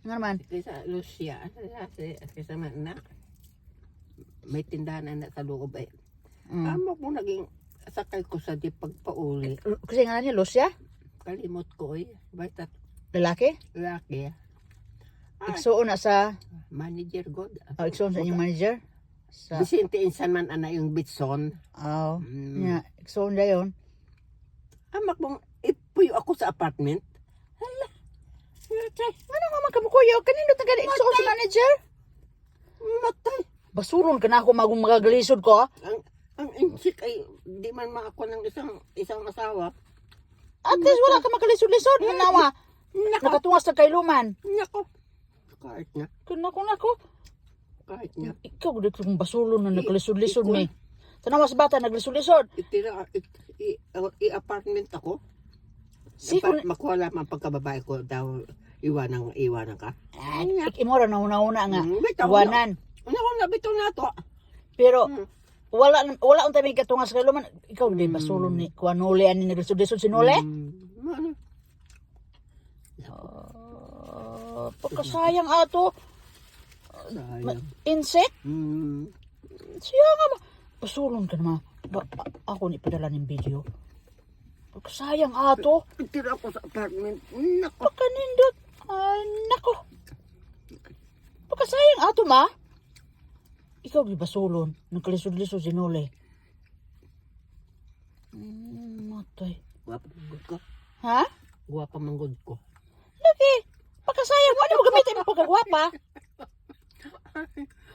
Nga naman. Kaysa Lucia, kaysa na, may tindahan na sa loob eh. Amo ko naging sakay ko sa di pagpauli. Kasi nga niya, Lucia? Kalimot ko eh. Basta Lalaki? laki. Igsuon na sa... Manager God. Igsuon sa inyong manager? Sa... Vicente Insanman ana yung Bitson. Oo. Nga, igsuon na yun. Amak mong ipuyo ako sa apartment. Hala. Ano nga magkabukuyo? Kanino tagali igsuon sa manager? Matay. Basuron ka na ako magagalisod ko. Ang insik ay di man makakuha ng isang asawa. At least wala ka magalisod-lisod. Manawa. Nakatungas na kay Luman. Nako. Kahit na. Nako. Kahit na. Ikaw, dito kong basulon na naglisod-lisod me. Sa nawas bata, naglisod-lisod. I-apartment ako. Makuha lamang pagkababae ko daw iwanan ka. Imora na una nga. Bitaw Iwanan. na bitaw na to. Pero, wala ang tabi katungas kay Luman. Ikaw, di basulon ni Kuanole, ani naglisod-lisod si Nole? Pagkasayang ato. Sayang. Insect? Siya nga ba? Basulon ka naman. Ako ni padala ng video. Pagkasayang ato. Tira ako sa apartment. Nako. Pagkanindot. Ay, nako. Pagkasayang ato, ma. Ikaw di basulon. Nagkalisod-lisod si Nole. Matay. Guwapa manggod ko. Ha? Guwapa manggod ko. Lagi. Pagkasayang mo. Ano mo gamitin mo pagkagwapa?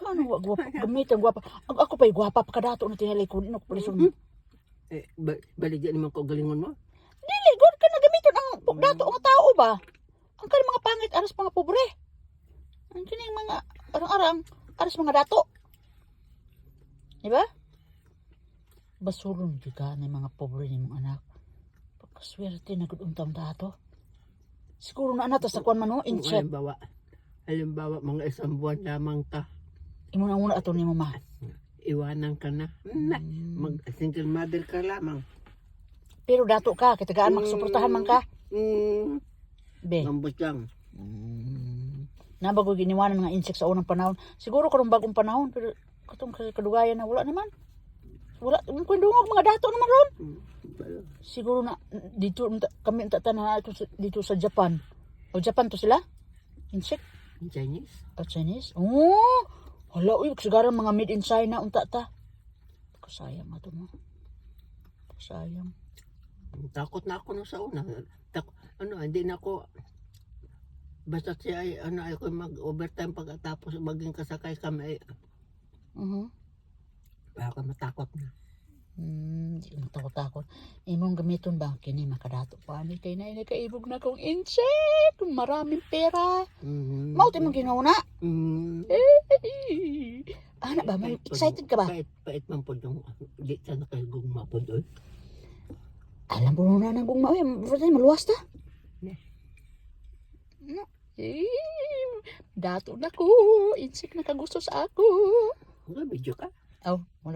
Ano gwapa? Gamitin gwapa. Ako pa'y gwapa. Pagkadato na tinalay ko. Ano ko palisod mo? Baligyan naman ko galingon mo. Dili. God ka na gamitin ang pagdato ang tao ba? Ang kani mga pangit. Aras mga pobre. Ang kining mga arang-arang. Aras mga dato. Diba? Basulon juga ng mga pobre ng mga anak. Pagkaswerte na guduntam dato. Siguro na anak sa kuwan man no? Incheck. Halimbawa, mga isang buwan lamang ta. Imo na muna ato ni mo ma. Iwanan ka na. Mag-single mother ka lamang. Pero dato ka. Kitagaan magsuportahan man ka. Be. Mambot lang. Nabago giniwanan mga insect sa unang panahon. Siguro karong bagong panahon. Pero katong kadugayan na wala naman. Wala. Kung dungog mga dato naman ron. Siguro na dito kami tanan dito sa Japan. O Japan to sila? Insect? Chinese? Chinese? Oh! Hala, uy, sigara mga made in China unta ta. Kasayang ato mo. Kasayang. Takot na ako na sa una. Hindi na ako basta siya ay ako mag-overtime pagkatapos maging kasakay kami. Baka matakot na. Hindi matakot-takot. Imong gamiton ba? Kini makadato pa. Ani kay na nakaibog na kong insect. Maraming pera. Mauti mong ginawa na. Anak ba? Excited ka ba? Pait man po yung di sana kayo gugma po doon. Alam mo na nang gugma. Maluwas ta. Dato na ko. Insect na kagusto sa ako. Wala, video ka? Oh, wala.